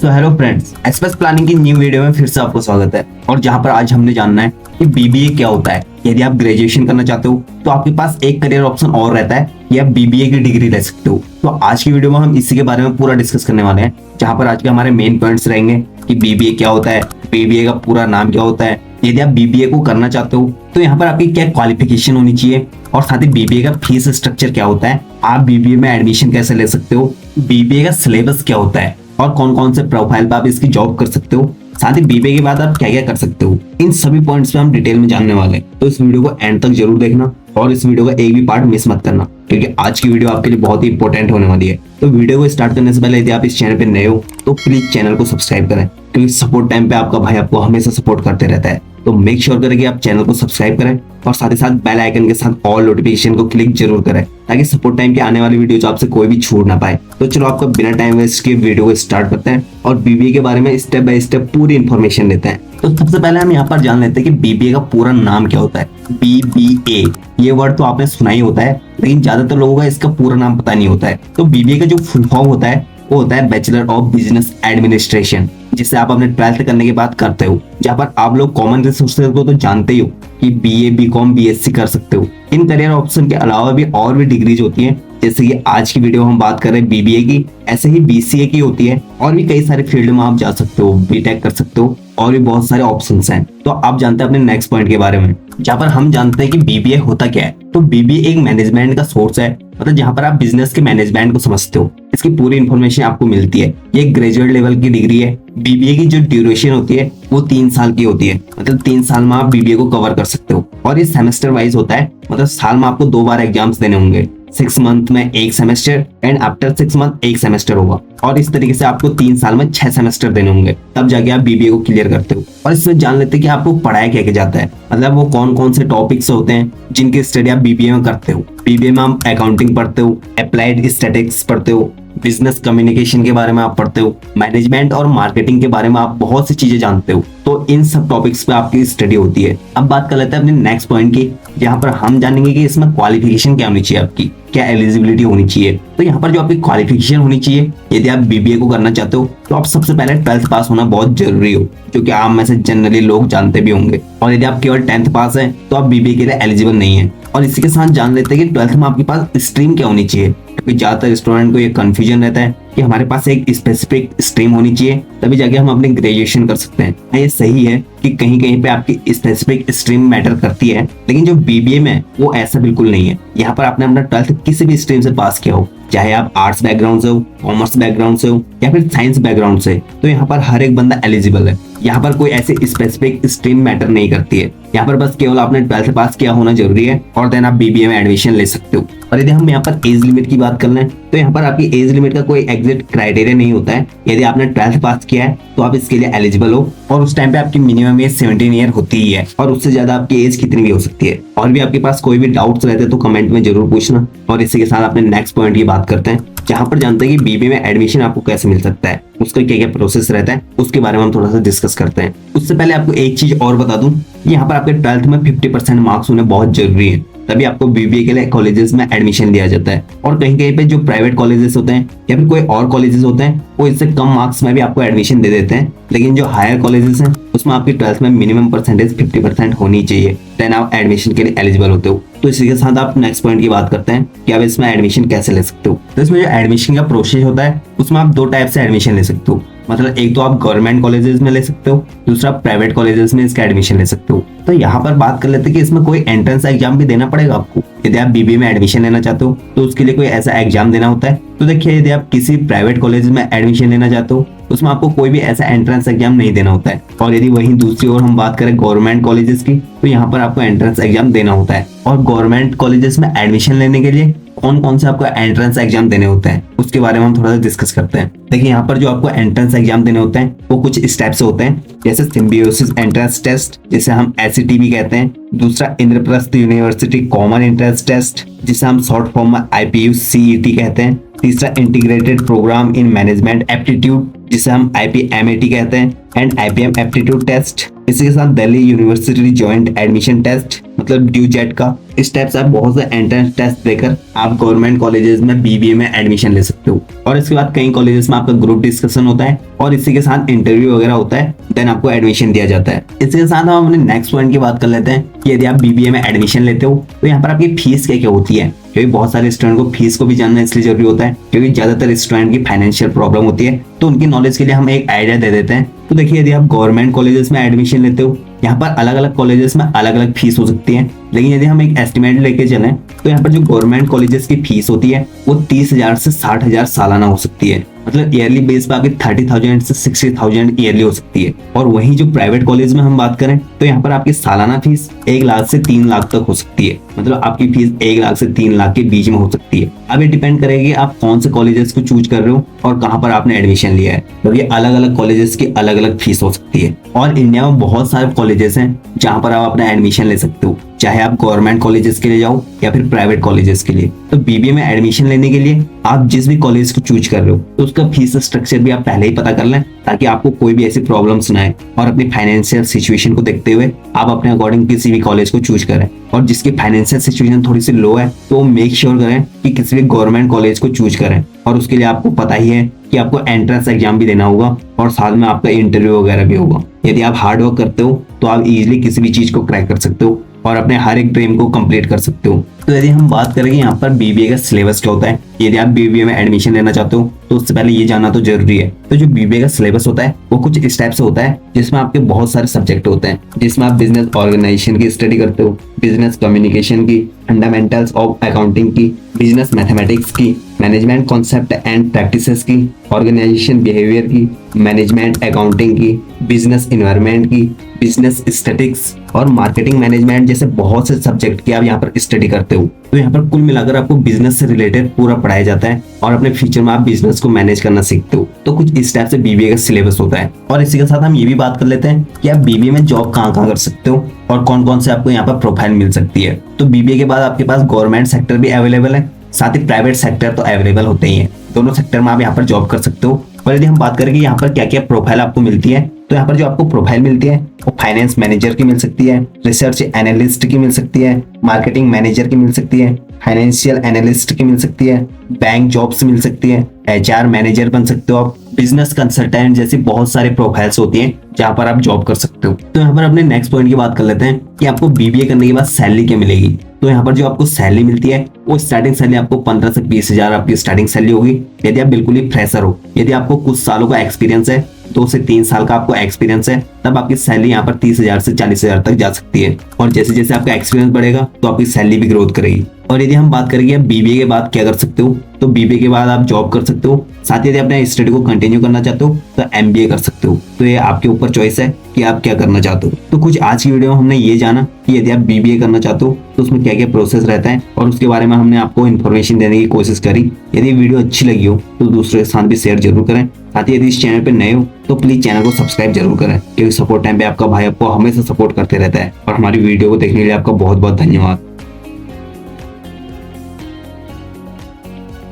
So hello friends, express planning की new video में फिर से आपको स्वागत है। और जहां पर आज हमने जानना है कि बीबीए क्या होता है। यदि आप ग्रेजुएशन करना चाहते हो तो आपके पास एक करियर ऑप्शन और रहता है कि आप बीबीए की डिग्री ले सकते हो। तो आज की वीडियो में हम इसी के बारे में पूरा डिस्कस करने वाले हैं, जहां पर आज के हमारे मेन पॉइंट्स रहेंगे कि बीबीए क्या होता है, बीबीए का पूरा नाम क्या होता है, यदि आप बीबीए को करना चाहते हो तो यहाँ पर आपकी क्या क्वालिफिकेशन होनी चाहिए, और साथ ही बीबीए का फीस स्ट्रक्चर क्या होता है, आप बीबीए में एडमिशन कैसे ले सकते हो, बीबीए का सिलेबस क्या होता है और कौन कौन से प्रोफाइल पे आप इसकी जॉब कर सकते हो, साथ ही बीबीए के बाद आप क्या क्या कर सकते हो। इन सभी पॉइंट्स पे हम डिटेल में जानने वाले हैं, तो इस वीडियो को एंड तक जरूर देखना और इस वीडियो का एक भी पार्ट मिस मत करना, क्योंकि आज की वीडियो आपके लिए बहुत ही इंपॉर्टेंट होने वाली है। तो वीडियो को स्टार्ट करने से पहले यदि आप इस चैनल पे नए हो तो प्लीज चैनल को सब्सक्राइब करें, क्योंकि सपोर्ट टाइम पे आपका भाई आपको हमेशा सपोर्ट करते रहता है। तो मेक श्योर करें कि आप चैनल को सब्सक्राइब करें और साथ ही साथ बेल आइकन के साथ ऑल नोटिफिकेशन को क्लिक जरूर करें, ताकि सपोर्ट टाइम की आने वाली वीडियो आपसे कोई भी छूट ना पाए। तो चलो आपका बिना टाइम वेस्ट के वीडियो को स्टार्ट करते हैं और बीबीए के बारे में स्टेप बाय स्टेप पूरी इन्फॉर्मेशन लेते हैं। तो सबसे पहले हम यहाँ पर जान लेते हैं कि बीबीए का पूरा नाम क्या होता है। बीबीए ये वर्ड तो आपने सुना ही होता है, लेकिन ज्यादातर लोगों का इसका पूरा नाम पता नहीं होता है। तो बीबीए का जो फुल फॉर्म होता है वो होता है बैचलर ऑफ बिजनेस एडमिनिस्ट्रेशन, जिसे आप अपने 12th करने के बाद करते हो। जहाँ पर आप लोग कॉमन रिसोर्सेज को तो जानते ही हो कि बीए, बीकॉम, बीएससी कर सकते हो। इन करियर ऑप्शन के अलावा भी और भी डिग्रीज होती हैं, जैसे कि आज की वीडियो हम बात कर रहे हैं बीबीए की, ऐसे ही बीसीए की होती है और भी कई सारे फील्ड में आप जा सकते हो, बीटेक कर सकते हो और भी बहुत सारे ऑप्शंस हैं। तो आप जानते हैं अपने नेक्स्ट पॉइंट के बारे में, जहाँ पर हम जानते हैं कि बीबीए होता क्या है। तो बीबीए एक मैनेजमेंट का सोर्स है, मतलब जहाँ पर आप बिजनेस के मैनेजमेंट को समझते हो, इसकी पूरी इन्फॉर्मेशन आपको मिलती है। ये ग्रेजुएट लेवल की डिग्री है। बीबीए की जो ड्यूरेशन होती है वो 3 साल की होती है, मतलब 3 साल में आप बीबीए को कवर कर सकते हो। और ये सेमेस्टर वाइज होता है, मतलब साल में आपको 2 बार एग्जाम्स देने होंगे। 6 मंथ में 1 semester and after 6 month 1 semester होगा, और इस तरीके से आपको 3 साल में 6 सेमेस्टर देने होंगे, तब जाके आप बीबीए को क्लियर करते हो। और इसमें जान लेते हैं कि आपको पढ़ाया क्या क्या जाता है, मतलब वो कौन कौन से टॉपिक्स होते हैं जिनकी स्टडी आप बीबीए में करते हो। बीबीए में हम अकाउंटिंग पढ़ते हो, अप्लाइड स्टैटिस्टिक्स पढ़ते हो, बिजनेस कम्युनिकेशन के बारे में आप पढ़ते हो, मैनेजमेंट और मार्केटिंग के बारे में आप बहुत सी चीजें जानते हो। तो इन सब टॉपिक्स पे आपकी स्टडी होती है। अब बात कर लेते हैं अपने नेक्स्ट पॉइंट की, जहाँ पर हम जानेंगे कि इसमें क्वालिफिकेशन क्या होनी चाहिए, आपकी क्या एलिजिबिलिटी होनी चाहिए। तो यहाँ पर जो आपकी क्वालिफिकेशन होनी चाहिए, यदि आप बीबीए को करना चाहते हो तो आप सबसे पहले 12th पास होना बहुत जरूरी हो, जो कि आम में से जनरली लोग जानते भी होंगे। और यदि आप केवल 10th पास है तो आप बीबीए के लिए एलिजिबल नहीं है। और इसी के साथ जान लेते हैं कि 12th में आपके पास स्ट्रीम क्या होनी चाहिए, क्योंकि ज्यादातर स्टूडेंट को ये कंफ्यूजन रहता है कि हमारे पास एक स्पेसिफिक स्ट्रीम होनी चाहिए, तभी जाके हम अपने ग्रेजुएशन कर सकते हैं। ये सही है कि कहीं कहीं पे आपकी स्पेसिफिक स्ट्रीम मैटर करती है, लेकिन जो बीबीए में वो ऐसा बिल्कुल नहीं है। यहाँ पर आपने अपना 12th किसी भी स्ट्रीम से पास किया हो, चाहे आप आर्ट्स बैकग्राउंड से हो, कॉमर्स बैकग्राउंड से हो या फिर साइंस बैकग्राउंड से, तो यहाँ पर हर एक बंदा एलिजिबल है। यहाँ पर कोई ऐसी स्पेसिफिक स्ट्रीम मैटर नहीं करती है। यहाँ पर बस केवल आपने 12th पास किया होना जरूरी है और देन आप बीबीए में एडमिशन ले सकते हो। और यदि हम यहाँ पर एज लिमिट की बात कर लें तो यहाँ पर आपकी एज लिमिट का कोई एग्जैक्ट क्राइटेरिया नहीं होता है। यदि आपने 12th पास किया है तो आप इसके लिए एलिजिबल हो, और उस टाइम पे आपकी मिनिमम एज 17 ईयर होती ही है, और उससे ज्यादा आपकी एज कितनी भी हो सकती है। और भी आपके पास कोई भी डाउट्स रहते हैं तो कमेंट में जरूर पूछना। और इसी के साथ अपने नेक्स्ट पॉइंट की बात करते हैं, जहां पर जानते हैं कि बीबीए में एडमिशन आपको कैसे मिल सकता है, उसका क्या क्या प्रोसेस रहता है, उसके बारे में हम थोड़ा सा डिस्कस करते हैं। उससे पहले आपको एक चीज और बता दूं, यहाँ पर आपके 12th में 50% मार्क्स होने बहुत जरूरी है, तभी आपको बीबीए के लिए कॉलेजेस में एडमिशन दिया जाता है। और कहीं कहीं पे जो प्राइवेट कॉलेजेस होते हैं या फिर कोई और कॉलेजेस होते हैं वो इससे कम मार्क्स में भी आपको एडमिशन दे देते हैं, लेकिन जो हायर कॉलेजेस हैं उसमें आपकी 12th में मिनिमम परसेंटेज 50% होनी चाहिए, देन आप एडमिशन के लिए एलिजिबल होते हो। तो इसी के साथ आप नेक्स्ट पॉइंट की बात करते हैं कि आप इसमें एडमिशन कैसे ले सकते हो। तो इसमें जो एडमिशन का प्रोसेस होता है उसमें आप 2 टाइप से एडमिशन ले सकते हो, मतलब एक तो आप गवर्नमेंट कॉलेजेस में ले सकते हो, दूसरा प्राइवेट कॉलेजेस में इसका एडमिशन ले सकते हो। तो यहाँ पर बात कर लेते हैं कि इसमें कोई एंट्रेंस एग्जाम भी देना पड़ेगा आपको। यदि आप बीबीए में एडमिशन लेना चाहते हो तो उसके लिए कोई ऐसा एग्जाम देना होता है। तो देखिए, यदि आप किसी प्राइवेट कॉलेज में एडमिशन लेना चाहते हो उसमें आपको कोई भी ऐसा एंट्रेंस एग्जाम नहीं देना होता है। और यदि वहीं दूसरी ओर हम बात करें गवर्नमेंट कॉलेजेस की, तो यहाँ पर आपको एंट्रेंस एग्जाम देना होता है। और गवर्नमेंट कॉलेजेस में एडमिशन लेने के लिए कौन कौन से आपको एंट्रेंस एग्जाम देने होते हैं उसके बारे में हम थोड़ा सा डिस्कस करते हैं। देखिए, यहाँ पर जो आपको एंट्रेंस एग्जाम देने होते हैं वो कुछ स्टेप्स होते हैं, जैसे सिम्बियोसिस एंट्रेंस टेस्ट, जिसे हम एसईटी भी कहते हैं। दूसरा Indraprastha university common entrance test, जिसे हम शॉर्ट फॉर्म में IPU CET कहते हैं। तीसरा integrated programme in management aptitude जिसे हम IPMAT कहते हैं एंड IPM एप्टीट्यूड टेस्ट। इसी के साथ Delhi university joint admission test मतलब ड्यू जेट का। इस टाइप से आप बहुत से एंट्रेंस टेस्ट देकर आप गवर्नमेंट कॉलेजेस में BBA में एडमिशन ले सकते हो। और इसके बाद कई कॉलेजेस में आपका ग्रुप डिस्कशन होता है और इसी के साथ इंटरव्यू वगैरह होता है, देन आपको एडमिशन दिया जाता है। इसी के साथ हम अपने नेक्स्ट पॉइंट की बात कर लेते हैं कि यदि आप BBA में एडमिशन लेते हो तो यहाँ पर आपकी फीस क्या क्या होती है, क्योंकि बहुत सारे स्टूडेंट को फीस को भी जानना इसलिए जरूरी होता है क्योंकि ज्यादातर स्टूडेंट की फाइनेंशियल प्रॉब्लम होती है। तो उनकी नॉलेज के लिए हम एक आइडिया दे देते हैं। तो देखिए, यदि आप गवर्नमेंट कॉलेजेस में एडमिशन लेते हो, यहाँ पर अलग अलग कॉलेजेस में अलग अलग फीस हो सकती है, लेकिन यदि हम एक एस्टिमेट लेके चलें तो यहाँ पर जो गवर्नमेंट कॉलेजेस की फीस होती है वो 30,000 से 60,000 सालाना हो सकती है। मतलब ईयरली बेस पे आपकी 30,000 से 60,000 ईयरली हो सकती है। और वहीं जो प्राइवेट कॉलेज में हम बात करें तो यहाँ पर आपकी सालाना फीस 1 लाख से 3 लाख तक हो सकती है। मतलब आपकी फीस 1 लाख से 3 लाख के बीच में हो सकती है। अब ये डिपेंड करेगी आप कौन से कॉलेजेस को चूज कर रहे हो और कहाँ पर आपने एडमिशन लिया है, क्योंकि अलग अलग कॉलेजेस की अलग अलग फीस हो सकती है। और इंडिया में बहुत सारे कॉलेजेस हैं जहाँ पर आप अपना एडमिशन ले सकते हो, चाहे आप गवर्नमेंट कॉलेजेस के लिए जाओ या फिर प्राइवेट कॉलेजेस के लिए। तो BBA में एडमिशन लेने के लिए आप जिस भी कॉलेज को चूज कर रहे हो तो उसका फीस स्ट्रक्चर भी आप पहले ही पता कर लें ताकि आपको कोई भी ऐसी प्रॉब्लम्स ना आए। और अपनी फाइनेंशियल सिचुएशन को देखते हुए आप अपने अकॉर्डिंग किसी भी कॉलेज को चूज करें। और जिसकी फाइनेंशियल सिचुएशन थोड़ी सी लो है तो मेक श्योर करें कि किसी भी गवर्नमेंट कॉलेज को चूज करें। और उसके लिए आपको पता ही है कि आपको एंट्रेंस एग्जाम भी देना होगा और साथ में आपका इंटरव्यू वगैरह भी होगा। यदि आप हार्ड वर्क करते हो तो आप इजीली किसी भी चीज को क्रैक कर सकते हो और अपने हर एक ड्रीम को कंप्लीट कर सकते हो। तो यदि हम बात करें यहाँ पर BBA का सिलेबस क्या होता है, यदि आप BBA में एडमिशन लेना चाहते हो तो उससे पहले ये जानना तो जरूरी है। तो जो BBA का सिलेबस होता है वो कुछ इस टाइप से होता है जिसमें आपके बहुत सारे सब्जेक्ट होते हैं, जिसमें आप बिजनेस ऑर्गेनाइजेशन की स्टडी करते हो, बिजनेस कम्युनिकेशन की, फंडामेंटल्स ऑफ अकाउंटिंग की, बिजनेस मैथमेटिक्स की, मैनेजमेंट कॉन्सेप्ट एंड प्रैक्टिसेस की, ऑर्गेनाइजेशन बिहेवियर की, मैनेजमेंट अकाउंटिंग की, बिजनेस एनवायरनमेंट की, बिजनेस स्टैटिक्स और मार्केटिंग मैनेजमेंट जैसे बहुत से सब्जेक्ट की आप यहाँ पर स्टडी करते हो। तो यहाँ पर कुल मिलाकर आपको बिजनेस से रिलेटेड पूरा पढ़ाया जाता है और अपने फ्यूचर में आप बिजनेस को मैनेज करना सीखते हो। तो कुछ इस टाइप से BBA का सिलेबस होता है। और इसी के साथ हम ये भी बात कर लेते हैं कि आप BBA में जॉब कहाँ कहाँ कर सकते हो और कौन कौन से आपको यहाँ पर प्रोफाइल मिल सकती है। तो BBA के बाद आपके पास गवर्नमेंट सेक्टर भी अवेलेबल है, साथ ही प्राइवेट सेक्टर तो अवेलेबल होते ही है। दोनों सेक्टर में आप यहाँ पर जॉब कर सकते हो। और यदि हम बात करें कि यहाँ पर क्या क्या प्रोफाइल आपको मिलती है, तो यहाँ पर जो आपको प्रोफाइल मिलती है वो फाइनेंस मैनेजर की मिल सकती है, रिसर्च एनालिस्ट की मिल सकती है, मार्केटिंग मैनेजर की मिल सकती है, फाइनेंशियल एनालिस्ट की मिल सकती है, बैंक जॉब्स मिल सकती है, HR मैनेजर बन सकते हो आप, बिजनेस कंसल्टेंट जैसी बहुत सारे प्रोफाइल्स होती हैं जहाँ पर आप जॉब कर सकते हो। तो यहाँ पर अपने नेक्स्ट पॉइंट की बात कर लेते हैं कि आपको BBA करने के बाद सैलरी क्या मिलेगी। तो यहाँ पर जो आपको सैलरी मिलती है वो स्टार्टिंग सैलरी आपको 15 से 20,000 आपकी स्टार्टिंग सैलरी होगी यदि आप बिल्कुल ही फ्रेशर हो। यदि आपको कुछ सालों का एक्सपीरियंस है, 2 से 3 साल का आपको एक्सपीरियंस है, तब आपकी सैलरी यहाँ पर 30,000 से 40,000 तक जा सकती है। और जैसे जैसे आपका एक्सपीरियंस बढ़ेगा तो आपकी सैलरी भी ग्रोथ करेगी। और यदि हम बात करेंगे आप BBA के बाद क्या कर सकते हो, तो BBA के बाद आप जॉब कर सकते हो, साथ ही यदि अपने स्टडी को कंटिन्यू करना चाहते हो तो MBA कर सकते हो। तो ये आपके ऊपर चॉइस है कि आप क्या करना चाहते हो। तो कुछ आज की वीडियो में हमने ये जाना कि यदि आप BBA करना चाहते हो तो उसमें क्या क्या प्रोसेस रहता है और उसके बारे में हमने आपको इन्फॉर्मेशन देने की कोशिश करी। यदि वीडियो अच्छी लगी हो तो दूसरों के साथ भी शेयर जरूर करें। साथ ही यदि इस चैनल पे नए हो तो प्लीज चैनल को सब्सक्राइब जरूर करें, क्योंकि सपोर्ट टाइम पे आपका भाई आपको हमेशा सपोर्ट करते रहता है। और हमारी वीडियो को देखने के लिए आपका बहुत बहुत धन्यवाद।